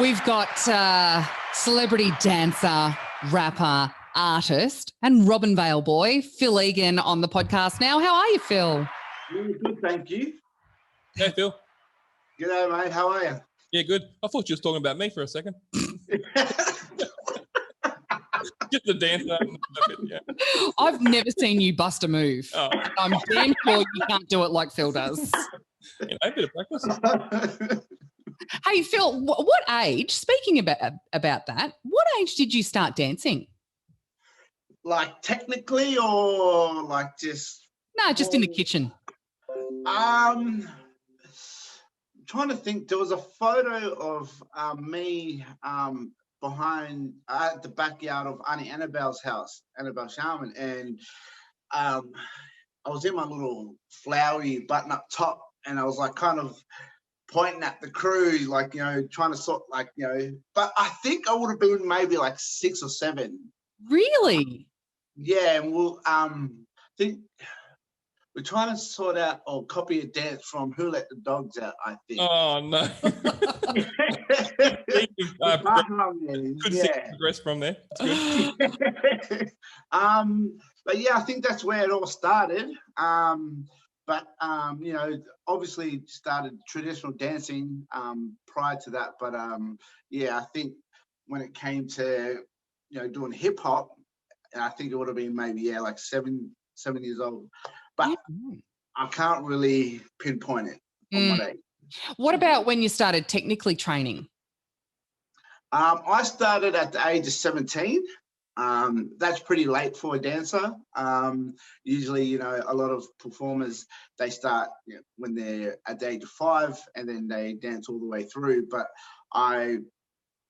We've got celebrity dancer, rapper, artist, and Robin Vale boy, Phil Egan, on the podcast now. How are you, Phil? Really good, thank you. Hey, Phil. G'day, mate. How are you? Yeah, good. I thought you was talking about me for a second. Get the dance out. Yeah. I've never seen you bust a move. Oh. I'm damn sure you can't do it like Phil does. A bit of practice. Hey, Phil, what age, speaking about that, what age did you start dancing? Like technically or like just... No, just in the kitchen. Trying to think. There was a photo of me behind at the backyard of Auntie Annabelle's house, Annabelle Sharman, and I was in my little flowery button-up top, and I was like kind of pointing at the crew, like, you know, trying to sort, like, you know, but I think I would have been maybe like 6 or 7. Really? Yeah, and we'll think we're trying to sort out or copy a dance from Who Let the Dogs Out, I think. Oh, no. Good progress from there. It's good. But yeah, I think that's where it all started. You know, obviously started traditional dancing prior to that. But yeah, I think when it came to, you know, doing hip hop, I think it would have been maybe, yeah, like 7 years old. But I can't really pinpoint it on what age. What about when you started technically training? I started at the age of 17. That's pretty late for a dancer. Usually, you know, a lot of performers, they start, you know, when they're at the age of 5 and then they dance all the way through. But I,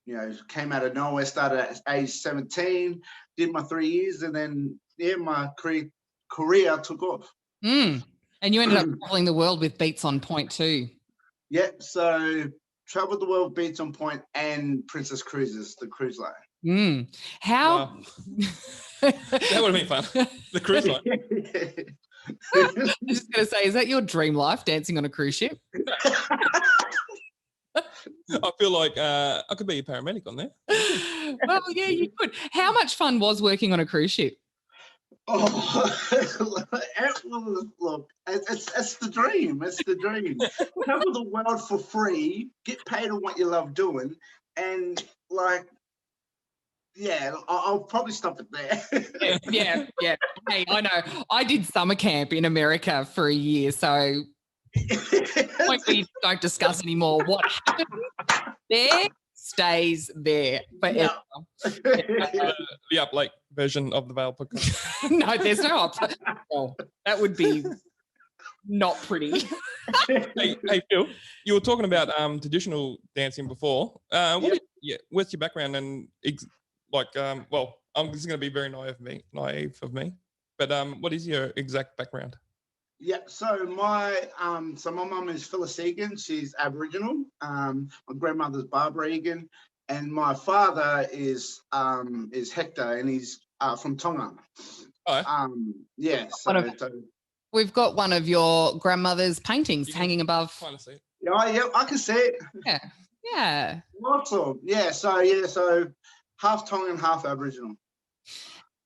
you know, came out of nowhere, started at age 17, did my 3 years, and then, yeah, my career took off. And you ended up traveling the world with Beats on Point too. Yep. So traveled the world, Beats on Point, and Princess Cruises, the cruise line. How? Wow. That would have been fun. The cruise line. I was just going to say, is that your dream life, dancing on a cruise ship? I feel like I could be a paramedic on there. Well, yeah, you could. How much fun was working on a cruise ship? Oh, look, it's the dream. It's the dream. Travel the world for free, get paid on what you love doing, and like, yeah, I'll probably stop it there. Yeah. Hey, I know. I did summer camp in America for a year, so we don't discuss anymore. What happened there stays there forever. The up late version of the Vale podcast. No, there's no up. Oh, that would be not pretty. Hey, Phil, you were talking about traditional dancing before. What's your background and well, this is going to be very naive of me, but what is your exact background? Yeah, so my mum is Phyllis Egan. She's Aboriginal. My grandmother's Barbara Egan, and my father is Hector, and he's from Tonga. Oh. Yeah. We've got one of your grandmother's paintings hanging above. Kind of see it. Yeah, I can see it. Yeah. Awesome. Yeah. So half Tongan, half Aboriginal.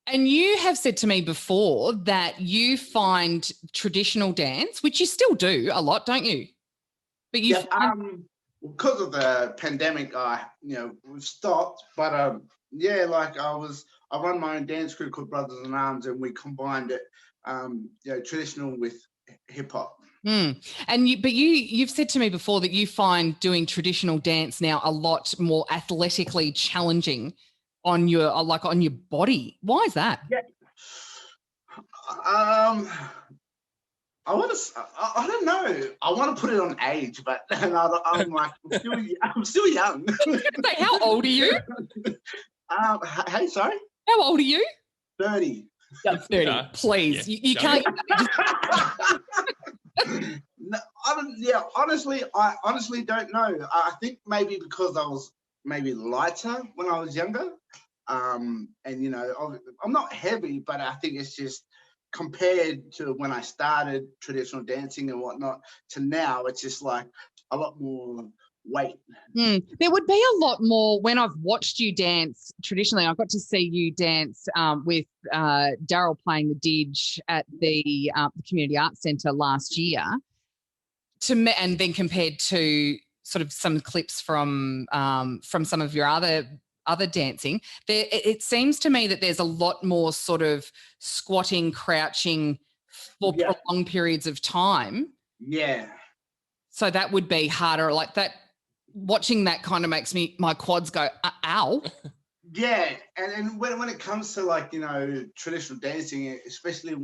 And you have said to me before that you find traditional dance, which you still do a lot, don't you? But you because of the pandemic, we've stopped. But yeah, like I run my own dance crew called Brothers in Arms, and we combined it, traditional with hip hop. And you've said to me before that you find doing traditional dance now a lot more athletically challenging on your body. Why is that? Yeah. I don't know. I want to put it on age, but I'm like, I'm still young. How old are you? Hey, sorry? How old are you? 30. 30. Please. Yeah. You can't. No, I honestly don't know. I think maybe because I was maybe lighter when I was younger. And, you know, I'm not heavy, but I think it's just compared to when I started traditional dancing and whatnot to now, it's just like a lot more wait. There would be a lot more when I've watched you dance traditionally. I got to see you dance with Daryl playing the didge at the Community Arts Centre last year. And then compared to sort of some clips from some of your other dancing, it seems to me that there's a lot more sort of squatting, crouching for prolonged periods of time. Yeah. So that would be harder. Like that, watching that kind of makes my quads go, ow. Yeah, and when it comes to like, traditional dancing, especially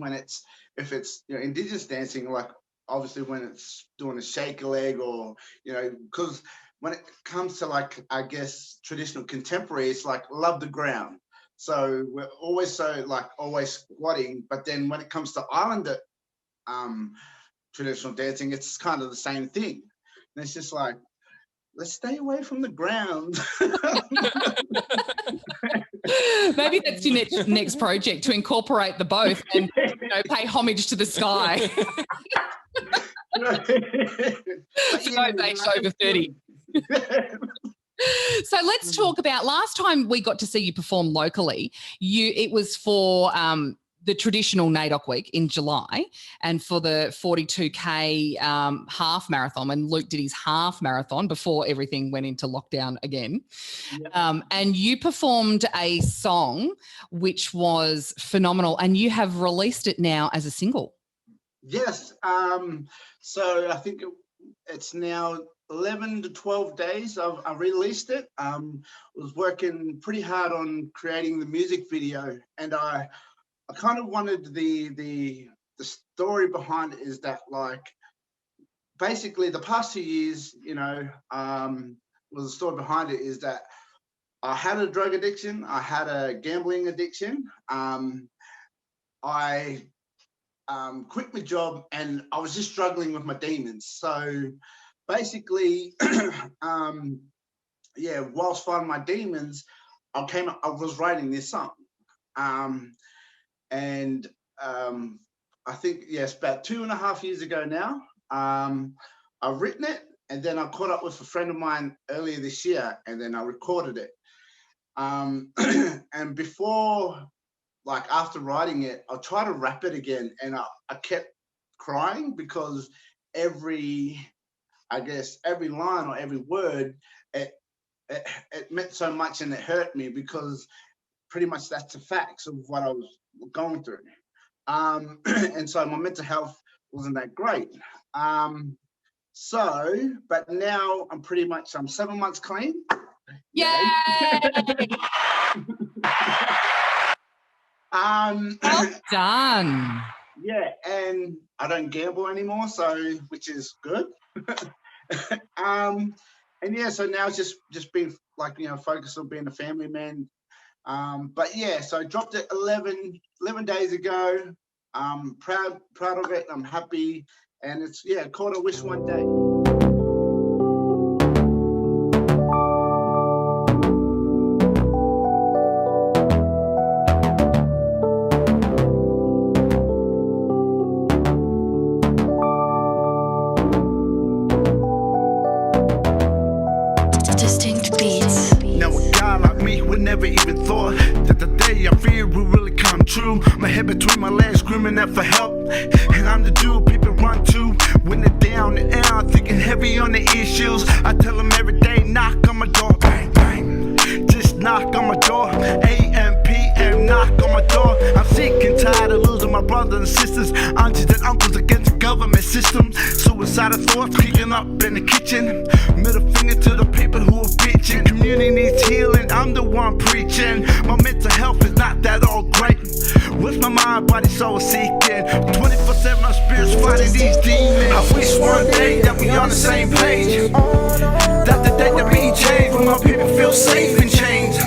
if it's Indigenous dancing, like obviously when it's doing a shake a leg or, because when it comes to like, I guess, traditional contemporary, it's like love the ground. So we're always always squatting, but then when it comes to Islander traditional dancing, it's kind of the same thing. And it's just like, let's stay away from the ground. Maybe that's your next project, to incorporate the both and pay homage to the sky. Over 30. So let's talk about last time we got to see you perform locally. It was for the traditional NAIDOC week in July and for the 42K half marathon, and Luke did his half marathon before everything went into lockdown again. Yep. And you performed a song which was phenomenal, and you have released it now as a single. Yes. So I think it's now 11 to 12 days I released it. Was working pretty hard on creating the music video, and I kind of wanted the story behind it is that, like, basically the past 2 years, the story behind it is that I had a drug addiction, I had a gambling addiction, I quit my job, and I was just struggling with my demons. So basically, whilst fighting my demons, I was writing this song. And I think, yes, about 2.5 years ago now, I've written it, and then I caught up with a friend of mine earlier this year, and then I recorded it. And before, like after writing it, I'll try to rap it again, and I kept crying because every line or every word, it meant so much, and it hurt me because pretty much that's the facts of what I was going through. And so my mental health wasn't that great. But now I'm 7 months clean. Yay! Well done. Yeah, and I don't gamble anymore, which is good. And yeah, so now it's just being like, focused on being a family man. But yeah, so I dropped it 11 days ago. I'm proud of it. I'm happy, and it's called I Wish One Day. Distinct beats. Now a guy like me would never even thought that the day I fear will really come true. My head between my legs, screaming out for help, and I'm the dude people run to when they're down and out, thinking heavy on the issues. I tell them every day, knock on my door, bang bang, just knock on my door. AM, PM, knock on my door. I'm sick and tired of losing my brothers and sisters, aunties and uncles against the government system. Suicidal thoughts kicking up in the kitchen. Middle finger to the people who are bitching. Community needs healing, I'm the one preaching. My mental health is not that all great. With my mind, body, soul seeking 24/7, my spirit's fighting these demons. I wish one day that we on the same page, that the day that we change, when my people feel safe and changed.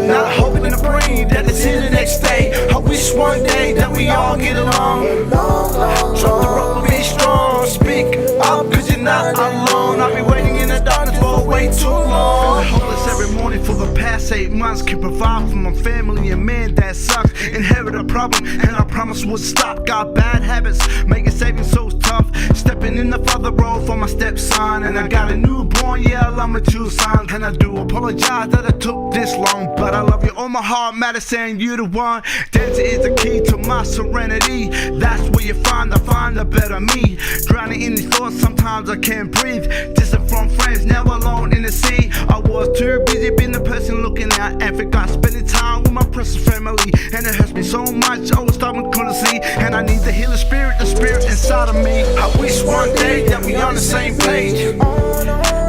Not hoping in the brain that it's here the next day. I wish one day that we all get along. Drop the rope and be strong. Speak up, cause you're not alone. I'll be waiting in the darkness for a way way too long. Feeling hopeless every morning for the past 8 months. Can't provide for my family, and man, that sucks. Inherit a problem, and I promise would stop. Got bad habits, making savings so tough. Stepping in the father role for my stepson, and I got a newborn, yeah, I love my 2 sons. And I do apologize that it took this long, but I love you on my heart, matter saying you the one. Dancing is the key to my serenity. That's where you find the better me. Drowning in these thoughts, sometimes I can't breathe. Distant from friends, never alone in the sea. I was too busy being the person looking out, and forgot spending time with my precious family. And it hurts me so much, I was starting to see. And I need the healing spirit, the spirit inside of me. I wish one day that we on the same page,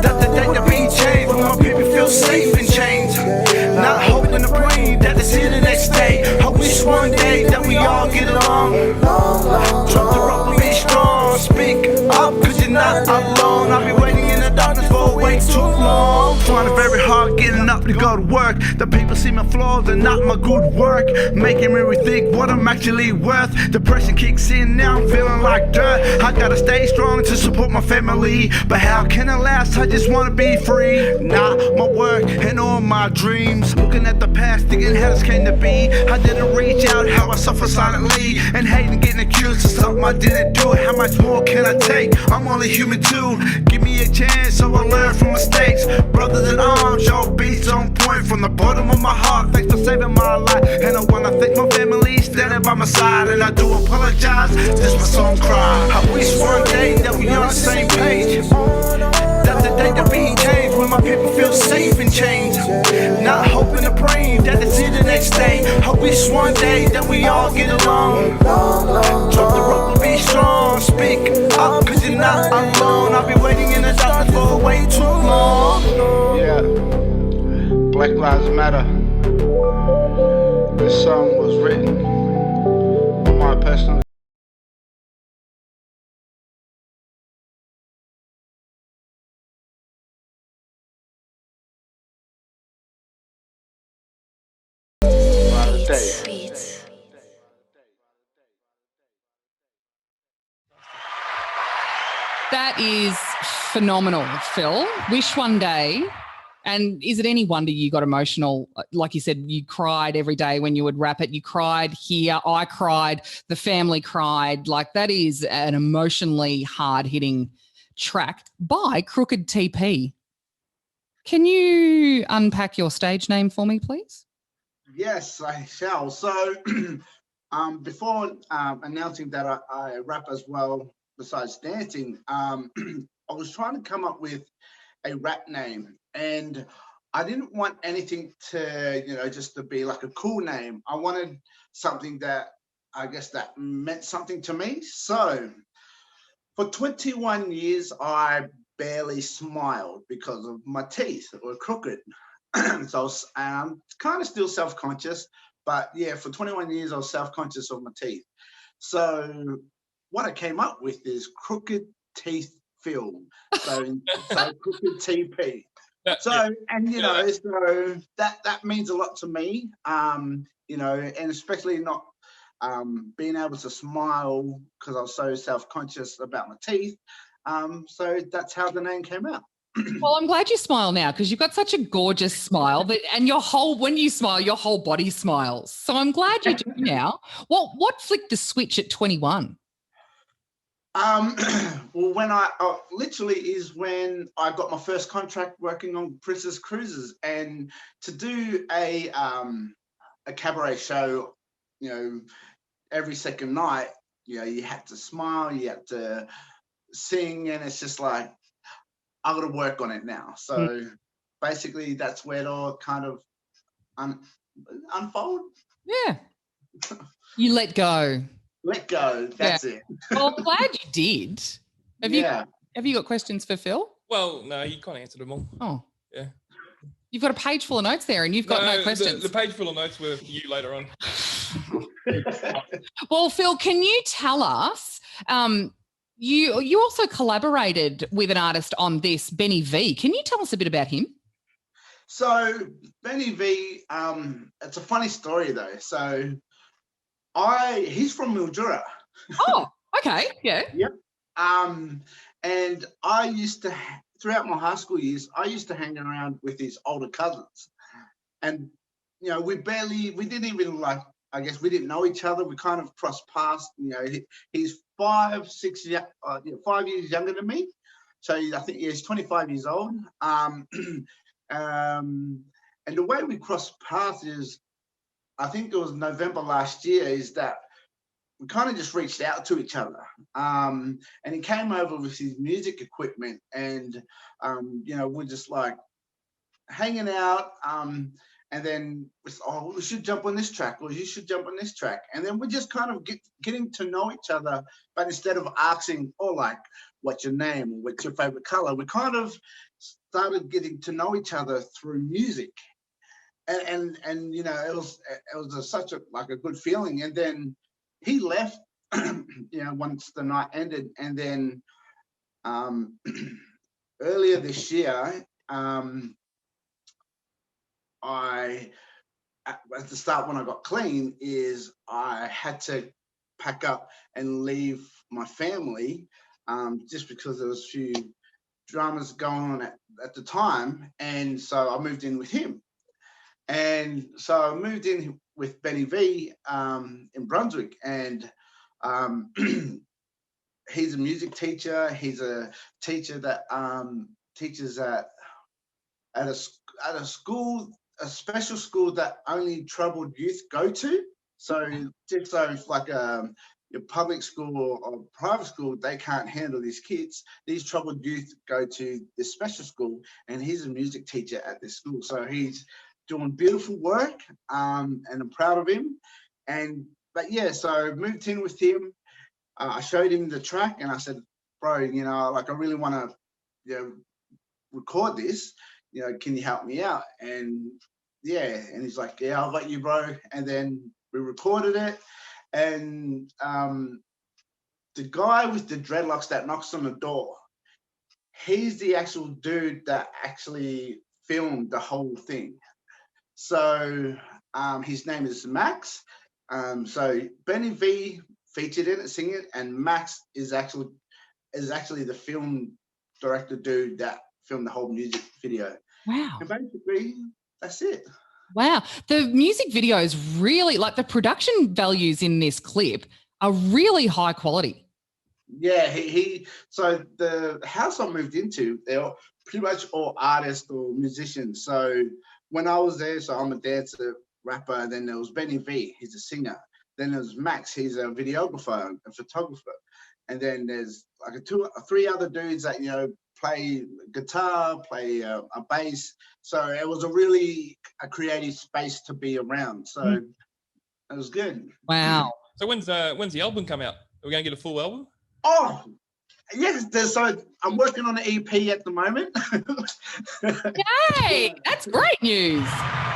that the day that we change, when my people feel safe and changed. Not hoping and praying that they see the next day. I wish one day that we all get along. Drop the rope and be strong. Speak up, cause you're not alone. I've been waiting in the darkness for way too long. Finding very hard getting up to go to work. The people see my flaws and not my good work, making me rethink what I'm actually worth. Depression kicks in, now I'm feeling like dirt. I gotta stay strong to support my family, but how can it last? I just wanna be free. Not my work and all my dreams. Looking at the past, thinking how this came to be. I didn't reach out, how I suffer silently, and hating getting accused of something I didn't do. How much more can I take? I'm only human too. Give me a chance so I learn from mistakes. Brothers in arms, your beats on point. From the bottom of my heart, thanks for saving my life. And I wanna thank my family standing by my side. And I do apologize, this my song cry. I wish one day that we on the same page, that the day that we change, when my people feel safe and changed. Not hoping and praying that they see the next day. I wish one day that we all get along. Drop the rope and be strong. Speak up, cause you're not alone. I've been waiting in the darkness for way too long. Yeah, Black Lives Matter. This song was written on my personal. Beats. That is phenomenal, Phil. Wish one day. And is it any wonder you got emotional? Like you said, you cried every day when you would rap it. You cried here. I cried. The family cried. Like, that is an emotionally hard-hitting track by Crooked TP. Can you unpack your stage name for me, please? Yes, I shall. So, before announcing that I rap as well, besides dancing, I was trying to come up with a rap name, and I didn't want anything to, just to be like a cool name. I wanted something that I guess that meant something to me. So, for 21 years, I barely smiled because of my teeth were crooked. So I'm kind of still self-conscious, but yeah, for 21 years I was self-conscious of my teeth. So what I came up with is Crooked Teeth Film. So Crooked TP. So, and so that means a lot to me. And especially not being able to smile because I was so self-conscious about my teeth. So that's how the name came out. Well, I'm glad you smile now because you've got such a gorgeous smile, and when you smile, your whole body smiles. So I'm glad you do now. What flicked the switch at 21? Well, when I literally is when I got my first contract working on Princess Cruises, and to do a cabaret show, every second night, you had to smile, you had to sing, and it's just like, I got to work on it now. So basically, that's where it all kind of unfold. Yeah, you let go. Let go. That's it. Well, I'm glad you did. Have you got questions for Phil? Well, no, you kind of answered them all. Oh, yeah. You've got a page full of notes there, and you've got no questions. The page full of notes were for you later on. Well, Phil, can you tell us? You also collaborated with an artist on this, Benny V. Can you tell us a bit about him? So Benny V, it's a funny story though. So he's from Mildura. Oh, okay, yeah. Yep. And I used to throughout my high school years, I used to hang around with his older cousins, and we didn't even like. I guess we didn't know each other. We kind of crossed paths. He's 5 years younger than me, so I think he's 25 years old. And the way we crossed paths is, I think it was November last year, is that we kind of just reached out to each other. And he came over with his music equipment, and we're just like hanging out. And then we should jump on this track, or you should jump on this track. And then we're just kind of getting to know each other. But instead of asking, like, what's your name or what's your favorite color, we kind of started getting to know each other through music. And it was such a good feeling. And then he left, once the night ended. And then earlier this year, at the start when I got clean, is I had to pack up and leave my family, just because there was a few dramas going on at the time. And so I moved in with him. And so I moved in with Benny V in Brunswick. And he's a music teacher. He's a teacher that teaches at a school, a special school that only troubled youth go to. So just so it's like your public school or private school, they can't handle these kids. These troubled youth go to this special school, and he's a music teacher at this school. So he's doing beautiful work, and I'm proud of him. So I moved in with him. I showed him the track, and I said, bro, I really want to, record this. Can you help me out? And he's like, yeah, I'll let you, bro. And then we recorded it. And the guy with the dreadlocks that knocks on the door, he's the actual dude that actually filmed the whole thing. So his name is Max. So Benny V featured in it, singing, and Max is actually the film director dude that filmed the whole music video. Wow. And basically, that's it. Wow. The music video is really, like, the production values in this clip are really high quality. Yeah, so the house I moved into, they're pretty much all artists or musicians. So when I was there, so I'm a dancer, rapper, and then there was Benny V, he's a singer. Then there's Max, he's a videographer, a photographer. And then there's like three other dudes that, play guitar, play a bass. So it was a creative space to be around. So it was good. Wow. So when's the album come out? Are we going to get a full album? Oh, yes. So I'm working on an EP at the moment. Yay! That's great news.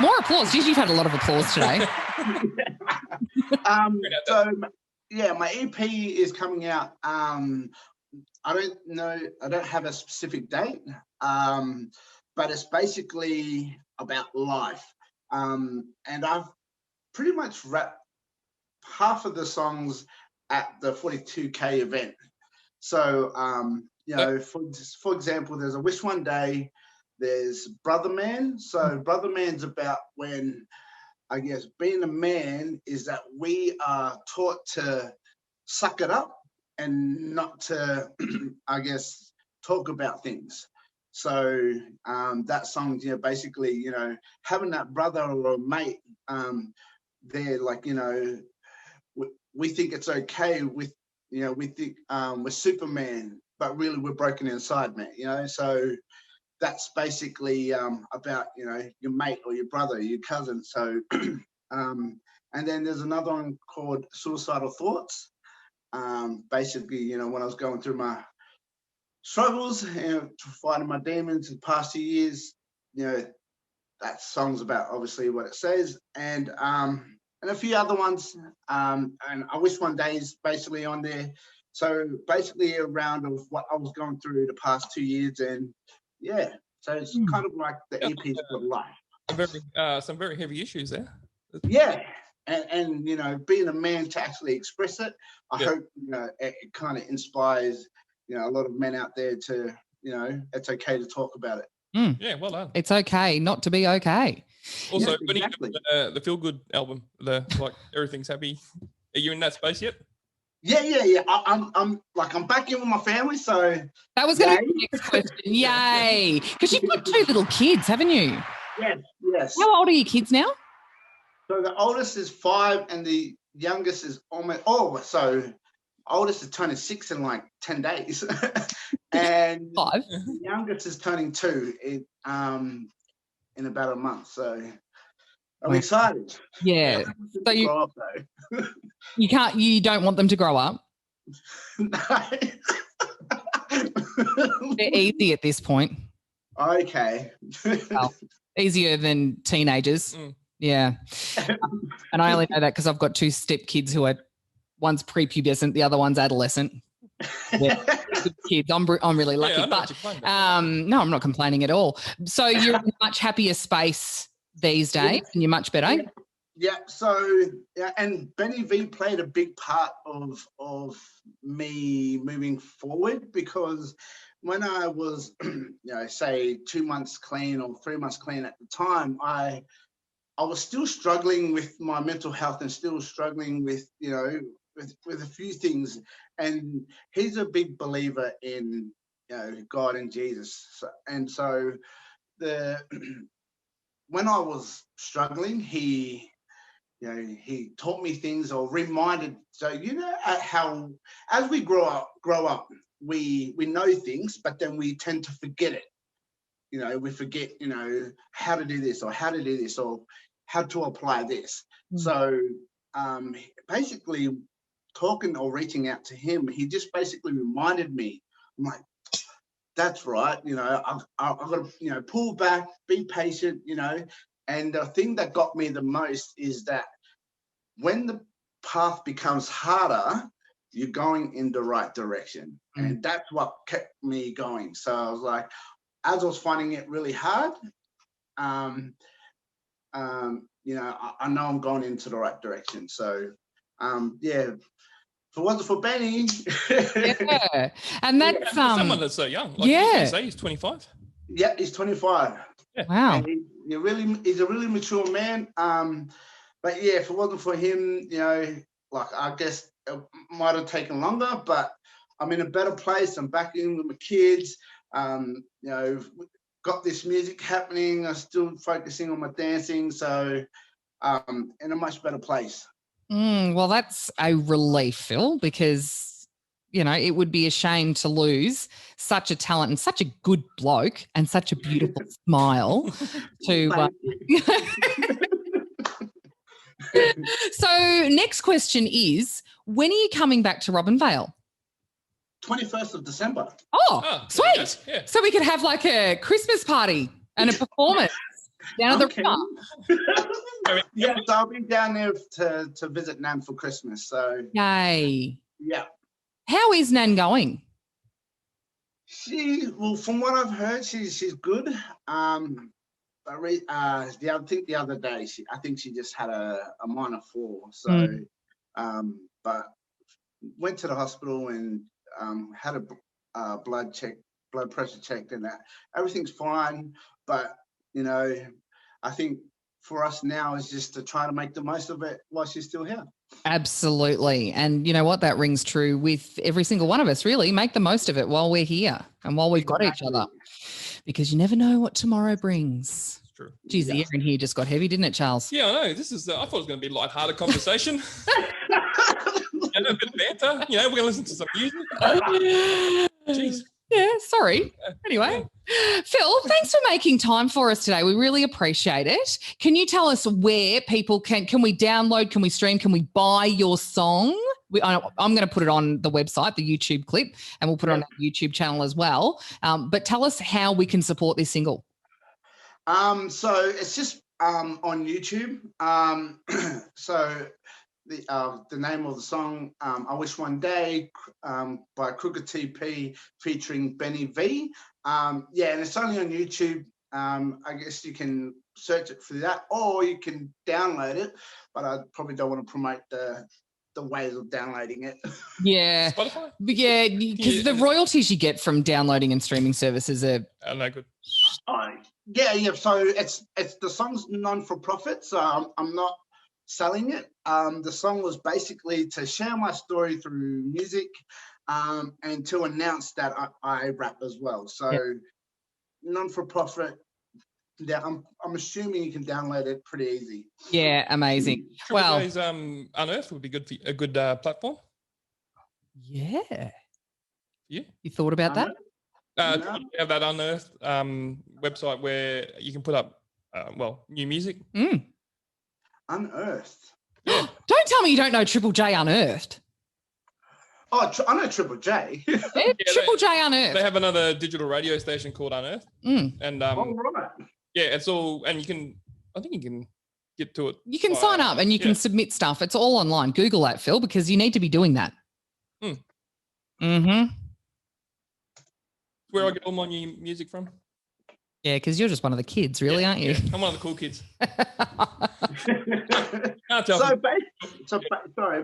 More applause. Usually you've had a lot of applause today. My EP is coming out. I don't know. I don't have a specific date, but it's basically about life. And I've pretty much wrapped half of the songs at the 42K event. So, for example, there's a Wish One Day, there's Brother Man. So Brother Man's about when, I guess, being a man is that we are taught to suck it up and not to, I guess, talk about things. So that song, basically, having that brother or a mate, they're like, we think it's okay with, we think we're Superman, but really we're broken inside, man, so that's basically about, your mate or your brother, your cousin. So, and then there's another one called Suicidal Thoughts. Basically, when I was going through my struggles, fighting my demons in the past 2 years, that song's about obviously what it says, and a few other ones, and I Wish One Day is basically on there. So basically a round of what I was going through the past 2 years, and so it's kind of like the EP's for life. Some very heavy issues there. Yeah. And being a man to actually express it, I hope it kind of inspires a lot of men out there to it's okay to talk about it. Yeah, well done. It's okay not to be okay. Also, Yeah, when exactly. you do the Feel Good album, like everything's happy. Are you in that space yet? Yeah. I'm back in with my family, so That was going to be the next question. Yay. Because you've got 2 little kids, haven't you? Yes. How old are your kids now? So the oldest is 5 and the youngest is almost, oldest is turning 6 in like 10 days. And 5. the youngest is turning 2 in about a month. So I'm excited. Yeah. So you grow up though. you don't want them to grow up? They're easy at this point. Okay. Well, easier than teenagers. Yeah. And I only know that because I've got 2 step kids who are, one's prepubescent, the other one's adolescent. Yeah, good kids. I'm really lucky. Yeah, but no, I'm not complaining at all. So you're in a much happier space these days and you're much better. Yeah. So and Benny V played a big part of me moving forward, because when I was, say 2 months clean or 3 months clean at the time, I was still struggling with my mental health and still struggling with, with a few things. And he's a big believer in, God and Jesus. And so when I was struggling, he taught me things, or reminded. So, how as we grow up, we know things, but then we tend to forget it. We forget, how to do this or how to do this or how to apply this. So basically talking or reaching out to him, he just basically reminded me, I'm like, that's right. I've got to, pull back, be patient, and the thing that got me the most is that when the path becomes harder, you're going in the right direction. And that's what kept me going. So I was like, as I was finding it really hard, I know I'm going into the right direction. So, if it wasn't for Benny. Yeah. And that's someone that's so young. Like you say he's 25. Yeah, he's 25. Yeah. Wow. And he's a really mature man. But yeah, if it wasn't for him, I guess it might have taken longer, but I'm in a better place. I'm back in with my kids. Got this music happening. I'm still focusing on my dancing. So in a much better place. Well, that's a relief, Phil, because, it would be a shame to lose such a talent and such a good bloke and such a beautiful smile to. So next question is, when are you coming back to Robin Vale? 21st of December. Oh, sweet. Yeah. So we could have like a Christmas party and a performance down at the river. Yes, I'll be down there to visit Nan for Christmas. So yay. Yeah. How is Nan going? From what I've heard, she's good. I think the other day I think she just had a minor fall. So, but went to the hospital and had a blood pressure checked, and that everything's fine. But I think for us now is just to try to make the most of it while she's still here. Absolutely. And you know what? That rings true with every single one of us, really. Make the most of it while we're here and while we've got each other, because you never know what tomorrow brings. It's true. Geez, the air in here just got heavy, didn't it, Charles? Yeah, I know. This is. I thought it was going to be a lighthearted conversation. A bit of banter. We're going to listen to some music. Jeez. Yeah, sorry. Anyway, Phil, thanks for making time for us today. We really appreciate it. Can you tell us where people can we download, can we stream, can we buy your song? I'm going to put it on the website, the YouTube clip, and we'll put it on our YouTube channel as well. But tell us how we can support this single. So it's just on YouTube. So the name of the song, I Wish One Day, by Crooked TP featuring Benny V. And it's only on YouTube. I guess you can search it for that, or you can download it, but I probably don't want to promote the the ways of downloading it. Yeah. Spotify? Yeah, because the royalties you get from downloading and streaming services are... No good. Oh, yeah. So it's the song's non-for-profit, so I'm not selling it. The song was basically to share my story through music, and to announce that I rap as well. So non-for-profit. Yeah, I'm assuming you can download it pretty easy. Yeah, amazing. Triple J's Unearthed would be good for a good platform. Yeah. Yeah. You thought about that? No. You have that Unearthed website where you can put up, new music. Unearthed. Yeah. Don't tell me you don't know Triple J Unearthed. Oh, I know Triple J. Triple J Unearthed. They have another digital radio station called Unearthed. And all right. yeah, it's all, and I think you can get to it. You can sign up and you can submit stuff. It's all online. Google that, Phil, because you need to be doing that. Mm-hmm. Where I get all my new music from. Yeah, because you're just one of the kids, really, aren't you? Yeah. I'm one of the cool kids.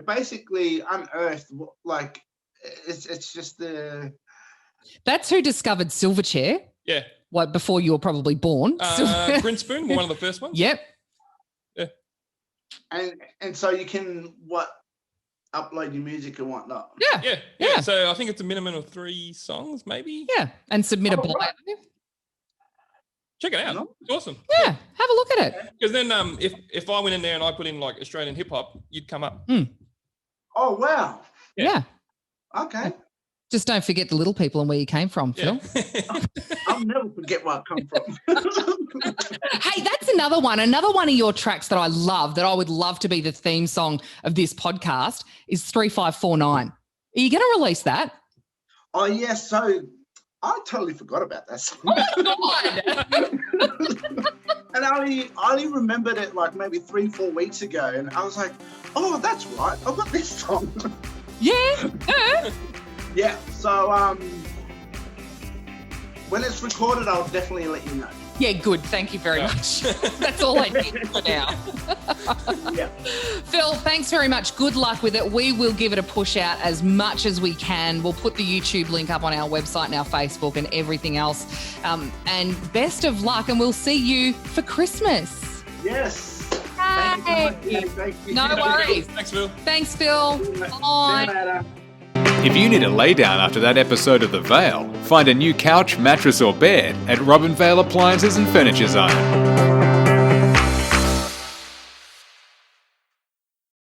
Basically, Unearthed, like, it's just the... That's who discovered Silverchair. Yeah. What, before you were probably born. Grinspoon, one of the first ones. Yep. Yeah. And so you can, upload your music and whatnot. Yeah. So I think it's a minimum of 3 songs, maybe. Yeah, and submit a bio. Right. Check it out. It's awesome. Yeah, have a look at it. Because then if I went in there and I put in like Australian hip hop, you'd come up. Oh, wow. Yeah. Okay. Just don't forget the little people and where you came from, Phil. I'll never forget where I come from. Hey, that's another one of your tracks that I love, that I would love to be the theme song of this podcast, is 3549. Are you going to release that? Oh, yeah. So I totally forgot about that song. Oh, my God. And I only remembered it like maybe 3-4 weeks ago. And I was like, oh, that's right. I've got this song. Yeah. Yeah. So when it's recorded, I'll definitely let you know. Yeah, good. Thank you very much. That's all I need for now. Yeah. Phil, thanks very much. Good luck with it. We will give it a push out as much as we can. We'll put the YouTube link up on our website and our Facebook and everything else. And best of luck, and we'll see you for Christmas. Yes. Hey. Thank you so much. Thank you. No worries. Thanks, Phil. Thanks, Phil. See you Bye. later. If you need a laydown after that episode of The Vale, find a new couch, mattress or bed at Robin Vale Appliances and Furniture Zone.